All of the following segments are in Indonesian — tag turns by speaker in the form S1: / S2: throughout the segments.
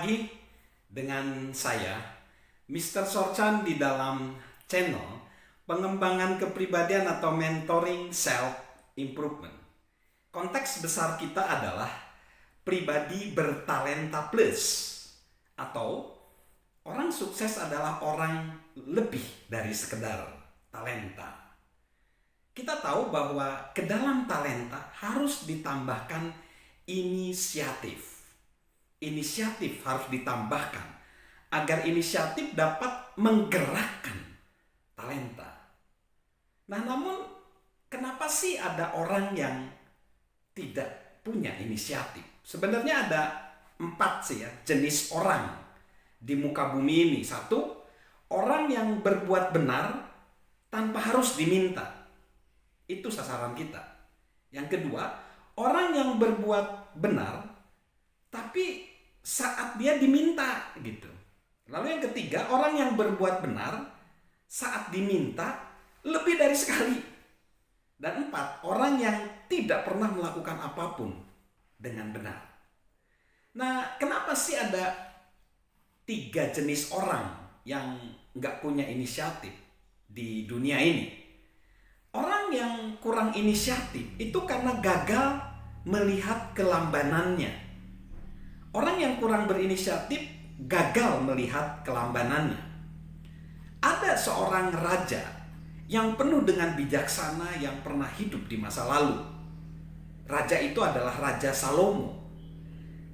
S1: lagi dengan saya, Mr. Sorchan, di dalam channel pengembangan kepribadian atau mentoring self improvement. Konteks besar kita adalah pribadi bertalenta plus, atau orang sukses adalah orang lebih dari sekedar talenta. Kita tahu bahwa ke dalam talenta harus ditambahkan inisiatif. Inisiatif harus ditambahkan agar inisiatif dapat menggerakkan talenta. Nah, namun kenapa sih ada orang yang tidak punya inisiatif? Sebenarnya ada 4 sih ya jenis orang di muka bumi ini. 1, orang yang berbuat benar tanpa harus diminta. Itu sasaran kita. Yang kedua, orang yang berbuat benar tapi saat dia diminta gitu. Lalu yang ketiga, orang yang berbuat benar saat diminta lebih dari sekali. Dan 4, orang yang tidak pernah melakukan apapun dengan benar. Nah, kenapa sih ada 3 jenis orang yang nggak punya inisiatif di dunia ini? Orang yang kurang inisiatif itu karena gagal melihat kelambanannya. Orang yang kurang berinisiatif gagal melihat kelambanannya. Ada seorang raja yang penuh dengan bijaksana yang pernah hidup di masa lalu. Raja itu adalah Raja Salomo.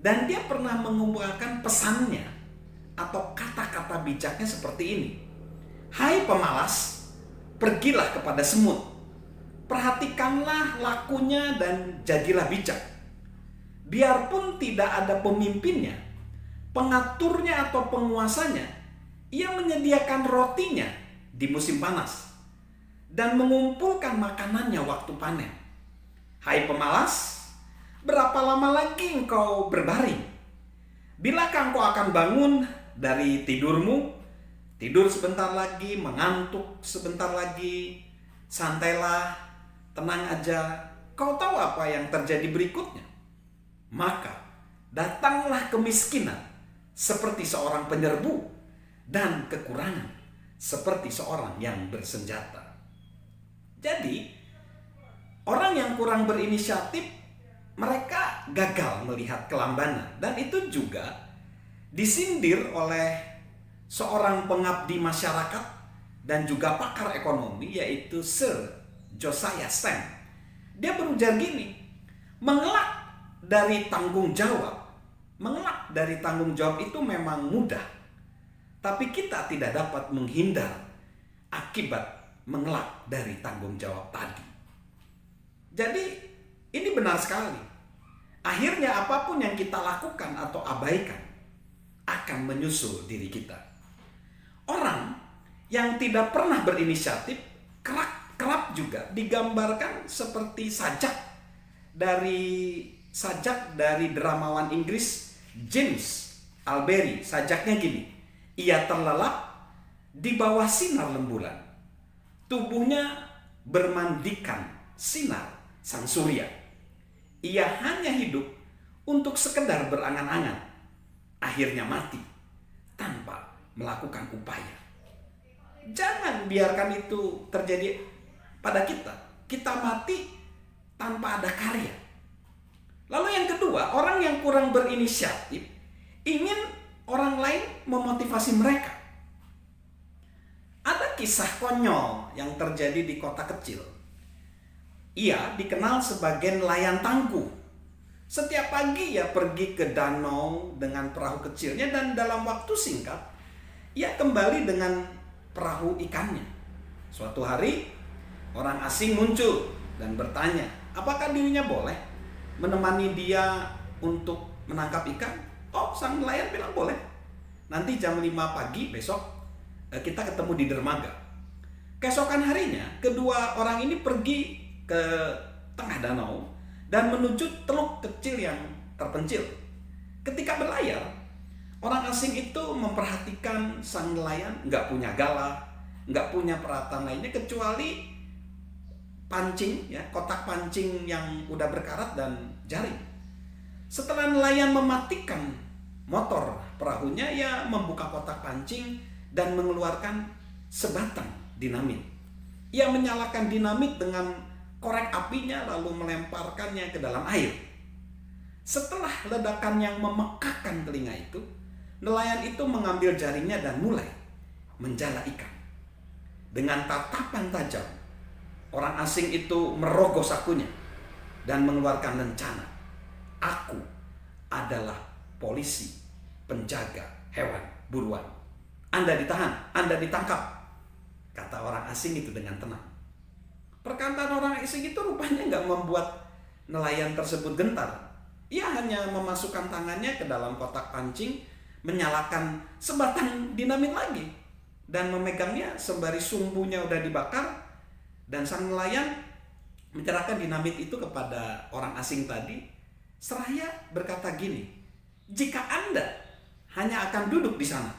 S1: Dan dia pernah mengumpulkan pesannya atau kata-kata bijaknya seperti ini. Hai pemalas, pergilah kepada semut. Perhatikanlah lakunya dan jadilah bijak. Biarpun tidak ada pemimpinnya, pengaturnya atau penguasanya, ia menyediakan rotinya di musim panas dan mengumpulkan makanannya waktu panen. Hai pemalas, berapa lama lagi engkau berbaring? Bilakah engkau akan bangun dari tidurmu? Tidur sebentar lagi, mengantuk sebentar lagi, santailah, tenang aja. Kau tahu apa yang terjadi berikutnya? Maka datanglah kemiskinan seperti seorang penyerbu dan kekurangan seperti seorang yang bersenjata. Jadi, orang yang kurang berinisiatif, mereka gagal melihat kelambanan. Dan itu juga disindir oleh seorang pengabdi masyarakat dan juga pakar ekonomi, yaitu Sir Josiah Stamp. Dia berujar gini, mengelak dari tanggung jawab. Mengelak dari tanggung jawab itu memang mudah, tapi kita tidak dapat menghindar akibat mengelak dari tanggung jawab tadi. Jadi ini benar sekali. Akhirnya apapun yang kita lakukan atau abaikan akan menyusul diri kita. Orang yang tidak pernah berinisiatif kerap juga digambarkan seperti sajak dari dramawan Inggris James Albery. Sajaknya gini, ia terlelap di bawah sinar rembulan, tubuhnya bermandikan sinar sang surya. Ia hanya hidup untuk sekedar berangan-angan, akhirnya mati tanpa melakukan upaya. Jangan biarkan itu terjadi pada kita. Kita mati tanpa ada karya. Lalu yang kedua, orang yang kurang berinisiatif ingin orang lain memotivasi mereka. Ada kisah konyol yang terjadi di kota kecil. Ia dikenal sebagai nelayan tangguh. Setiap pagi ia pergi ke danau dengan perahu kecilnya dan dalam waktu singkat ia kembali dengan perahu ikannya. Suatu hari orang asing muncul dan bertanya, apakah dirinya boleh menemani dia untuk menangkap ikan? Oh, sang nelayan bilang boleh. Nanti jam 5 pagi besok kita ketemu di dermaga. Keesokan harinya, kedua orang ini pergi ke tengah danau dan menuju teluk kecil yang terpencil. Ketika berlayar, orang asing itu memperhatikan sang nelayan nggak punya galah, nggak punya peralatan lainnya kecuali pancing, ya, kotak pancing yang udah berkarat dan jaring. Setelah nelayan mematikan motor perahunya, ia membuka kotak pancing dan mengeluarkan sebatang dinamit. Ia menyalakan dinamit dengan korek apinya lalu melemparkannya ke dalam air. Setelah ledakan yang memekakan telinga itu, nelayan itu mengambil jaringnya dan mulai menjala ikan. Dengan tatapan tajam, orang asing itu merogoh sakunya dan mengeluarkan lencana. Aku adalah polisi penjaga hewan buruan. Anda ditahan, Anda ditangkap, kata orang asing itu dengan tenang. Perkataan orang asing itu rupanya nggak membuat nelayan tersebut gentar. Ia hanya memasukkan tangannya ke dalam kotak pancing, menyalakan sebatang dinamit lagi, dan memegangnya sembari sumbunya udah dibakar. Dan sang nelayan menyerahkan dinamit itu kepada orang asing tadi, seraya berkata gini, jika Anda hanya akan duduk di sana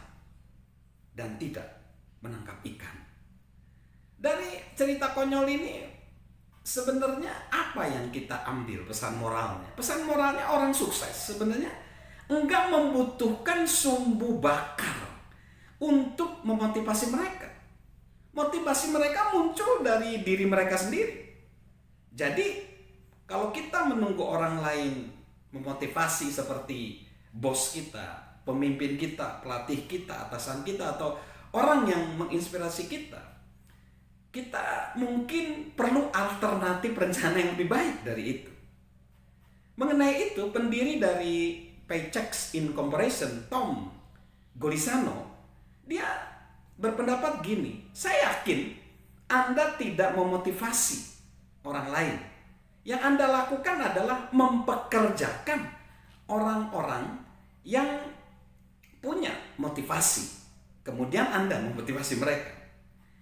S1: dan tidak menangkap ikan. Dari cerita konyol ini sebenarnya apa yang kita ambil pesan moralnya? Pesan moralnya, orang sukses sebenarnya enggak membutuhkan sumbu bakar untuk memotivasi mereka. Motivasi mereka muncul dari diri mereka sendiri. Jadi kalau kita menunggu orang lain memotivasi seperti bos kita, pemimpin kita, pelatih kita, atasan kita, atau orang yang menginspirasi kita, kita mungkin perlu alternatif rencana yang lebih baik dari itu. Mengenai itu, pendiri dari Paychecks Incorporation, Tom Golisano, dia berpendapat gini, saya yakin Anda tidak memotivasi orang lain. Yang Anda lakukan adalah mempekerjakan orang-orang yang punya motivasi. Kemudian Anda memotivasi mereka.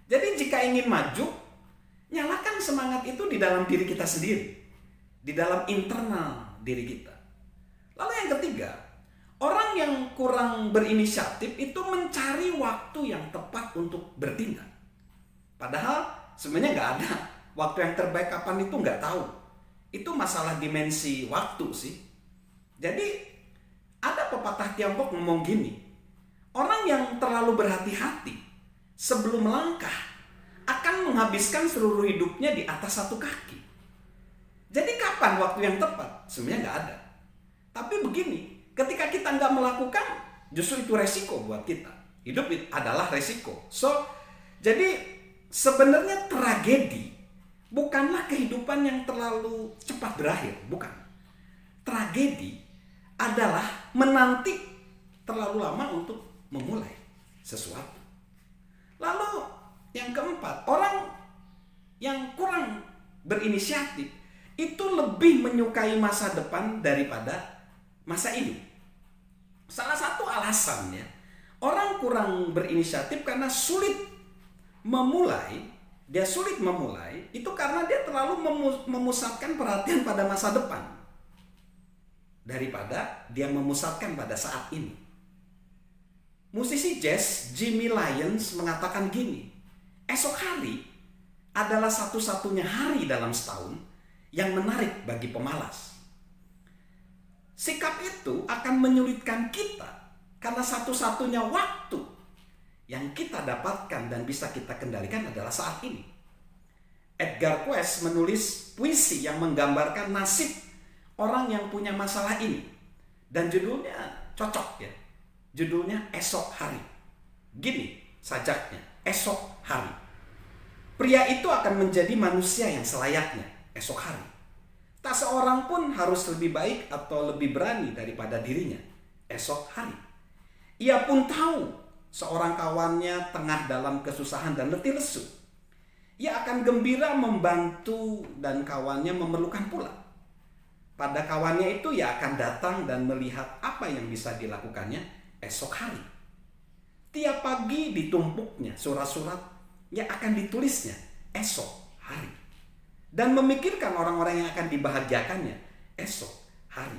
S1: Jadi jika ingin maju, nyalakan semangat itu di dalam diri kita sendiri, di dalam internal diri kita. Lalu yang ketiga, orang yang kurang berinisiatif itu mencari waktu yang tepat untuk bertindak. Padahal sebenarnya nggak ada waktu yang terbaik kapan, itu nggak tahu. Itu masalah dimensi waktu sih. Jadi ada pepatah Tiongkok ngomong gini, orang yang terlalu berhati-hati sebelum melangkah akan menghabiskan seluruh hidupnya di atas satu kaki. Jadi kapan waktu yang tepat? Sebenarnya nggak ada. Tapi begini, ketika kita nggak melakukan, justru itu resiko buat kita. Hidup adalah resiko. Jadi sebenarnya tragedi bukanlah kehidupan yang terlalu cepat berakhir, bukan. Tragedi adalah menanti terlalu lama untuk memulai sesuatu. Lalu yang keempat, orang yang kurang berinisiatif itu lebih menyukai masa depan daripada masa ini. Salah satu alasannya orang kurang berinisiatif karena sulit memulai. Dia sulit memulai itu karena dia terlalu memusatkan perhatian pada masa depan daripada dia memusatkan pada saat ini. Musisi jazz Jimmy Lyons mengatakan gini, esok hari adalah satu-satunya hari dalam setahun yang menarik bagi pemalas. Sikap itu akan menyulitkan kita karena satu-satunya waktu yang kita dapatkan dan bisa kita kendalikan adalah saat ini. Edgar Quest menulis puisi yang menggambarkan nasib orang yang punya masalah ini. Dan judulnya cocok ya. Judulnya Esok Hari. Gini sajaknya, esok hari. Pria itu akan menjadi manusia yang selayaknya esok hari. Tak seorang pun harus lebih baik atau lebih berani daripada dirinya esok hari. Ia pun tahu seorang kawannya tengah dalam kesusahan dan letih lesu. Ia akan gembira membantu dan kawannya memerlukan pula. Pada kawannya itu ia akan datang dan melihat apa yang bisa dilakukannya esok hari. Tiap pagi ditumpuknya surat-surat yang akan ditulisnya esok hari. Dan memikirkan orang-orang yang akan dibahagiakannya esok hari.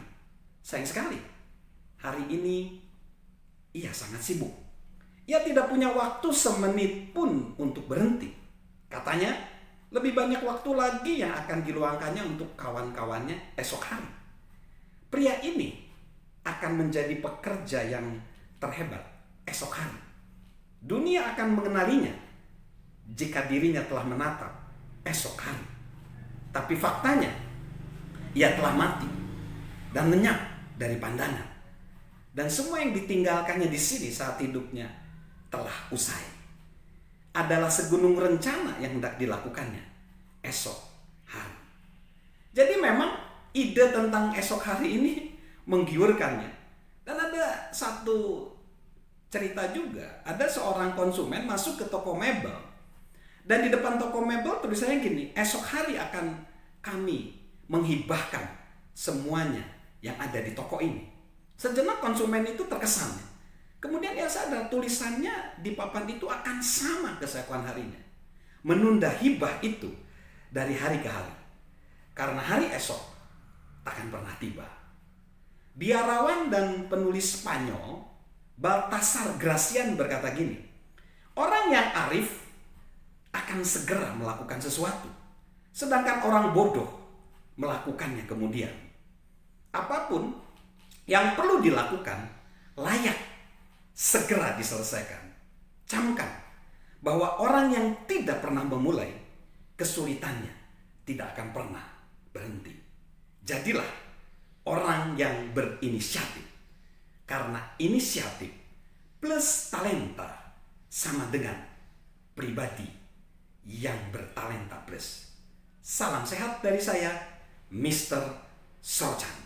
S1: Sayang sekali, hari ini ia sangat sibuk. Ia tidak punya waktu semenit pun untuk berhenti. Katanya, lebih banyak waktu lagi yang akan diluangkannya untuk kawan-kawannya esok hari. Pria ini akan menjadi pekerja yang terhebat esok hari. Dunia akan mengenalinya jika dirinya telah menatap esok hari. Tapi faktanya, ia telah mati dan lenyap dari pandangan. Dan semua yang ditinggalkannya di sini saat hidupnya telah usai. Adalah segunung rencana yang hendak dilakukannya esok hari. Jadi memang ide tentang esok hari ini menggiurkannya. Dan ada satu cerita juga. Ada seorang konsumen masuk ke toko mebel. Dan di depan toko mebel tulisannya gini, esok hari akan kami menghibahkan semuanya yang ada di toko ini. Sejenak konsumen itu terkesan. Kemudian ia sadar tulisannya di papan itu akan sama keesokan harinya. Menunda hibah itu dari hari ke hari. Karena hari esok takkan pernah tiba. Biarawan dan penulis Spanyol Baltasar Gracian berkata gini, orang yang arif akan segera melakukan sesuatu, sedangkan orang bodoh melakukannya kemudian. Apapun yang perlu dilakukan layak segera diselesaikan. Camkan bahwa orang yang tidak pernah memulai, kesulitannya tidak akan pernah berhenti. Jadilah orang yang berinisiatif, karena inisiatif plus talenta sama dengan pribadi yang bertalenta plus. Salam sehat dari saya, Mr. Sorchan.